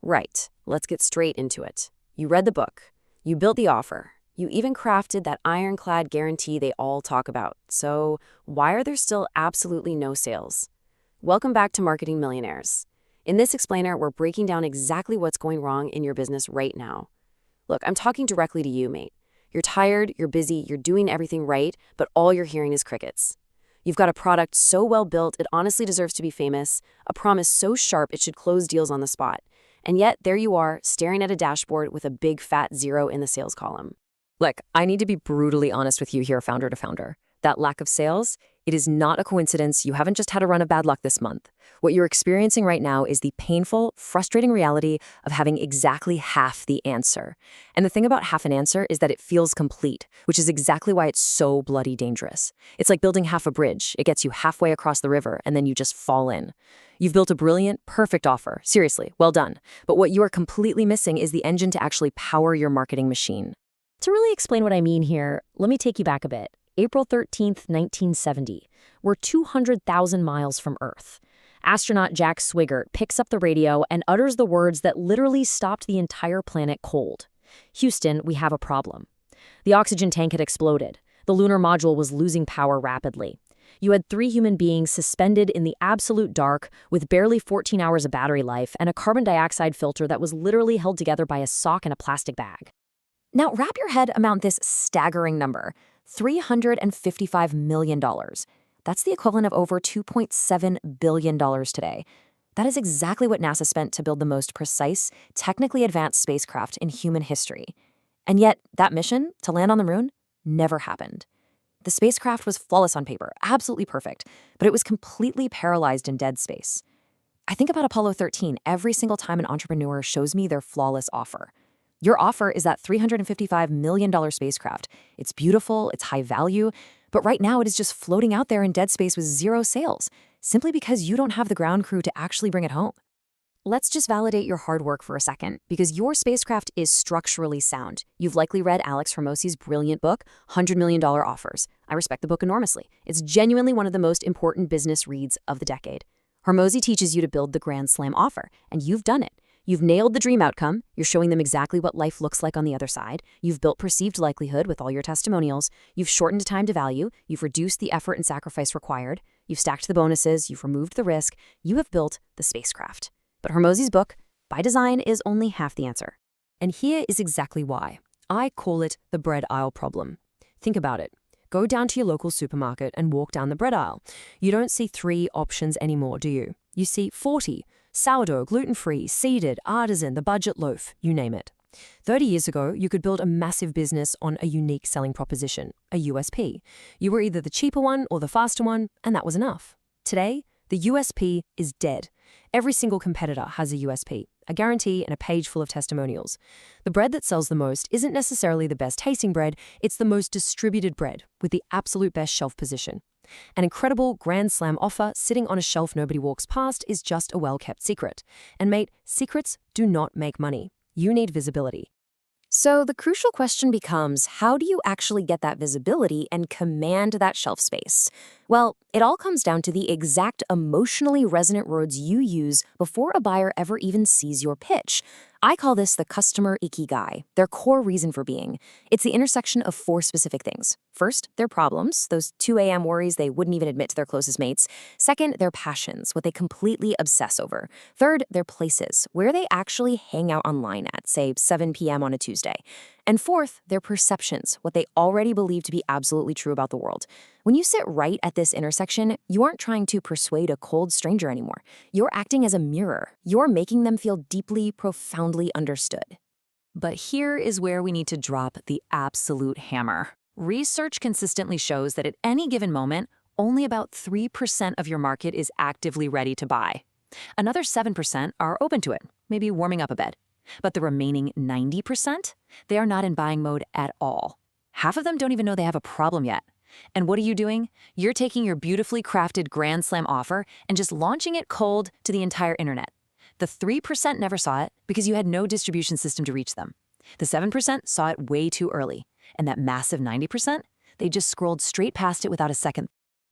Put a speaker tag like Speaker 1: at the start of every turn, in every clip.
Speaker 1: Right, let's get straight into it. You read the book. You built the offer. You even crafted that ironclad guarantee they all talk about. So why are there still absolutely no sales? Welcome back to Marketing Millionaires. In this explainer, we're breaking down exactly what's going wrong in your business right now. Look, I'm talking directly to you, mate. You're tired, you're busy, you're doing everything right, but all you're hearing is crickets. You've got a product so well built it honestly deserves to be famous, a promise so sharp it should close deals on the spot. And yet, there you are, staring at a dashboard with a big fat 0 in the sales column.
Speaker 2: Look, I need to be brutally honest with you here, founder to founder. That lack of sales, it is not a coincidence. You haven't just had a run of bad luck this month. What you're experiencing right now is the painful, frustrating reality of having exactly half the answer. And the thing about half an answer is that it feels complete, which is exactly why it's so bloody dangerous. It's like building half a bridge. It gets you halfway across the river, and then you just fall in. You've built a brilliant, perfect offer. Seriously, well done. But what you are completely missing is the engine to actually power your marketing machine.
Speaker 3: To really explain what I mean here, let me take you back a bit. April 13th, 1970. We're 200,000 miles from Earth. Astronaut Jack Swigert picks up the radio and utters the words that literally stopped the entire planet cold. Houston, we have a problem. The oxygen tank had exploded. The lunar module was losing power rapidly. You had 3 human beings suspended in the absolute dark with barely 14 hours of battery life and a carbon dioxide filter that was literally held together by a sock and a plastic bag. Now wrap your head around this staggering number. $355 million. That's the equivalent of over $2.7 billion today. That is exactly what NASA spent to build the most precise, technically advanced spacecraft in human history. And yet, that mission, to land on the moon, never happened. The spacecraft was flawless on paper, absolutely perfect, but it was completely paralyzed in dead space. I think about Apollo 13 every single time an entrepreneur shows me their flawless offer. Your offer is that $355 million spacecraft. It's beautiful, it's high value, but right now it is just floating out there in dead space with 0 sales, simply because you don't have the ground crew to actually bring it home. Let's just validate your hard work for a second, because your spacecraft is structurally sound. You've likely read Alex Hormozi's brilliant book, $100 Million Offers. I respect the book enormously. It's genuinely one of the most important business reads of the decade. Hormozi teaches you to build the Grand Slam offer, and you've done it. You've nailed the dream outcome. You're showing them exactly what life looks like on the other side. You've built perceived likelihood with all your testimonials. You've shortened time to value. You've reduced the effort and sacrifice required. You've stacked the bonuses. You've removed the risk. You have built the spacecraft. But Hormozi's book, by design, is only half the answer.
Speaker 2: And here is exactly why. I call it the bread aisle problem. Think about it. Go down to your local supermarket and walk down the bread aisle. You don't see 3 options anymore, do you? You see 40. Sourdough, gluten-free, seeded, artisan, the budget loaf, you name it. 30 years ago, you could build a massive business on a unique selling proposition, a USP. You were either the cheaper one or the faster one, and that was enough. Today, the USP is dead. Every single competitor has a USP, a guarantee and a page full of testimonials. The bread that sells the most isn't necessarily the best tasting bread, it's the most distributed bread with the absolute best shelf position. An incredible Grand Slam offer sitting on a shelf nobody walks past is just a well-kept secret. And mate, secrets do not make money. You need visibility.
Speaker 3: So the crucial question becomes, how do you actually get that visibility and command that shelf space? Well, it all comes down to the exact emotionally resonant words you use before a buyer ever even sees your pitch. I call this the customer ikigai, their core reason for being. It's the intersection of 4 specific things. First, their problems, those 2 a.m. worries they wouldn't even admit to their closest mates. Second, their passions, what they completely obsess over. Third, their places, where they actually hang out online at, say, 7 p.m. on a Tuesday. And fourth, their perceptions, what they already believe to be absolutely true about the world. When you sit right at this intersection, you aren't trying to persuade a cold stranger anymore. You're acting as a mirror. You're making them feel deeply, profoundly understood.
Speaker 4: But here is where we need to drop the absolute hammer. Research consistently shows that at any given moment, only about 3% of your market is actively ready to buy. Another 7% are open to it, maybe warming up a bit. But the remaining 90%, they are not in buying mode at all. Half of them don't even know they have a problem yet. And what are you doing? You're taking your beautifully crafted Grand Slam offer and just launching it cold to the entire internet. The 3% never saw it because you had no distribution system to reach them. The 7% saw it way too early. And that massive 90%, they just scrolled straight past it without a second.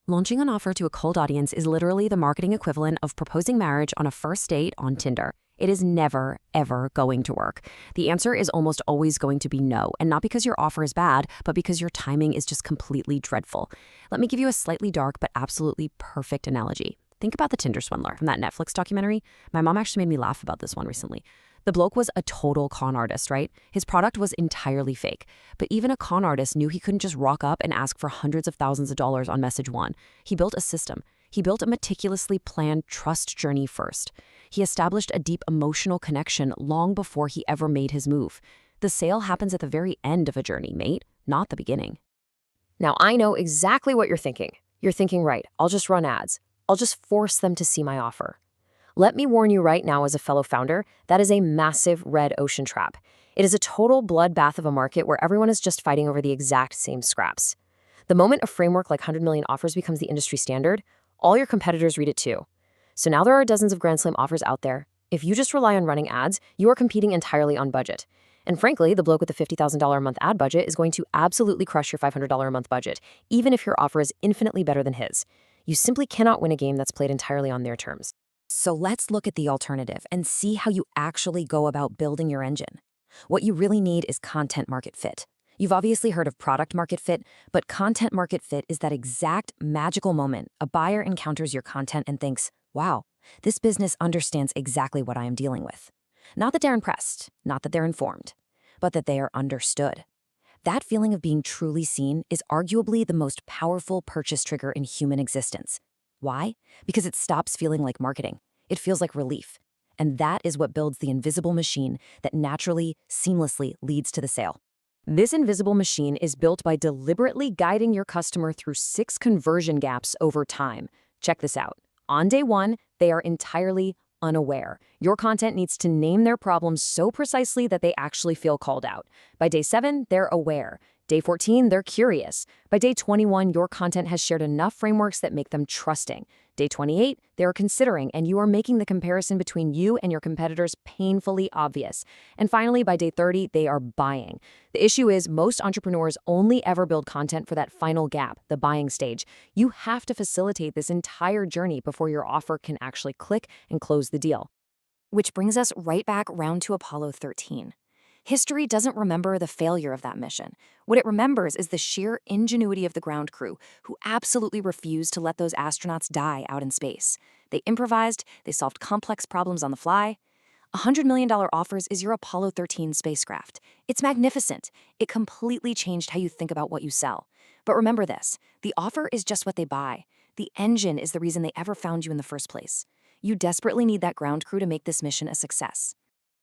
Speaker 2: Launching an offer to a cold audience is literally the marketing equivalent of proposing marriage on a first date on Tinder. It is never, ever going to work. The answer is almost always going to be no, and not because your offer is bad, but because your timing is just completely dreadful. Let me give you a slightly dark but absolutely perfect analogy. Think about the Tinder swindler from that Netflix documentary. My mom actually made me laugh about this one recently. The bloke was a total con artist, right? His product was entirely fake. But even a con artist knew he couldn't just rock up and ask for hundreds of thousands of dollars on message one. He built a system. He built a meticulously planned trust journey first. He established a deep emotional connection long before he ever made his move. The sale happens at the very end of a journey, mate, not the beginning.
Speaker 3: Now, I know exactly what you're thinking. You're thinking, right, I'll just run ads. I'll just force them to see my offer. Let me warn you right now as a fellow founder, that is a massive red ocean trap. It is a total bloodbath of a market where everyone is just fighting over the exact same scraps. The moment a framework like 100 million offers becomes the industry standard, all your competitors read it too. So now there are dozens of Grand Slam offers out there. If you just rely on running ads, you are competing entirely on budget. And frankly, the bloke with the $50,000 a month ad budget is going to absolutely crush your $500 a month budget, even if your offer is infinitely better than his. You simply cannot win a game that's played entirely on their terms.
Speaker 4: So let's look at the alternative and see how you actually go about building your engine. What you really need is content market fit. You've obviously heard of product market fit, but content market fit is that exact magical moment a buyer encounters your content and thinks, wow, this business understands exactly what I am dealing with. Not that they're impressed, not that they're informed, but that they are understood. That feeling of being truly seen is arguably the most powerful purchase trigger in human existence. Why? Because it stops feeling like marketing. It feels like relief. And that is what builds the invisible machine that naturally, seamlessly leads to the sale.
Speaker 3: This invisible machine is built by deliberately guiding your customer through 6 conversion gaps over time. Check this out. On day 1, they are entirely unaware. Your content needs to name their problems so precisely that they actually feel called out. By day 7, they're aware. Day 14, they're curious. By day 21, your content has shared enough frameworks that make them trusting. Day 28, they're considering, and you are making the comparison between you and your competitors painfully obvious. And finally, by day 30, they are buying. The issue is most entrepreneurs only ever build content for that final gap, the buying stage. You have to facilitate this entire journey before your offer can actually click and close the deal.
Speaker 4: Which brings us right back round to Apollo 13. History doesn't remember the failure of that mission. What it remembers is the sheer ingenuity of the ground crew, who absolutely refused to let those astronauts die out in space. They improvised, they solved complex problems on the fly. $100 million offers is your Apollo 13 spacecraft. It's magnificent. It completely changed how you think about what you sell. But remember this, the offer is just what they buy. The engine is the reason they ever found you in the first place. You desperately need that ground crew to make this mission a success.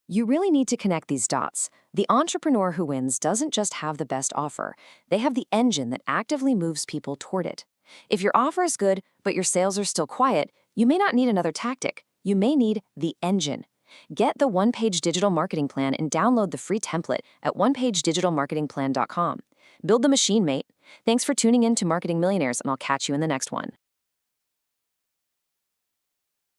Speaker 4: You really need to connect these dots. The entrepreneur who wins doesn't just have the best offer. They have the engine that actively moves people toward it. If your offer is good, but your sales are still quiet, you may not need another tactic. You may need the engine. Get the one-page digital marketing plan and download the free template at onepagedigitalmarketingplan.com. Build the machine, mate. Thanks for tuning in to Marketing Millionaires, and I'll catch you in the next one.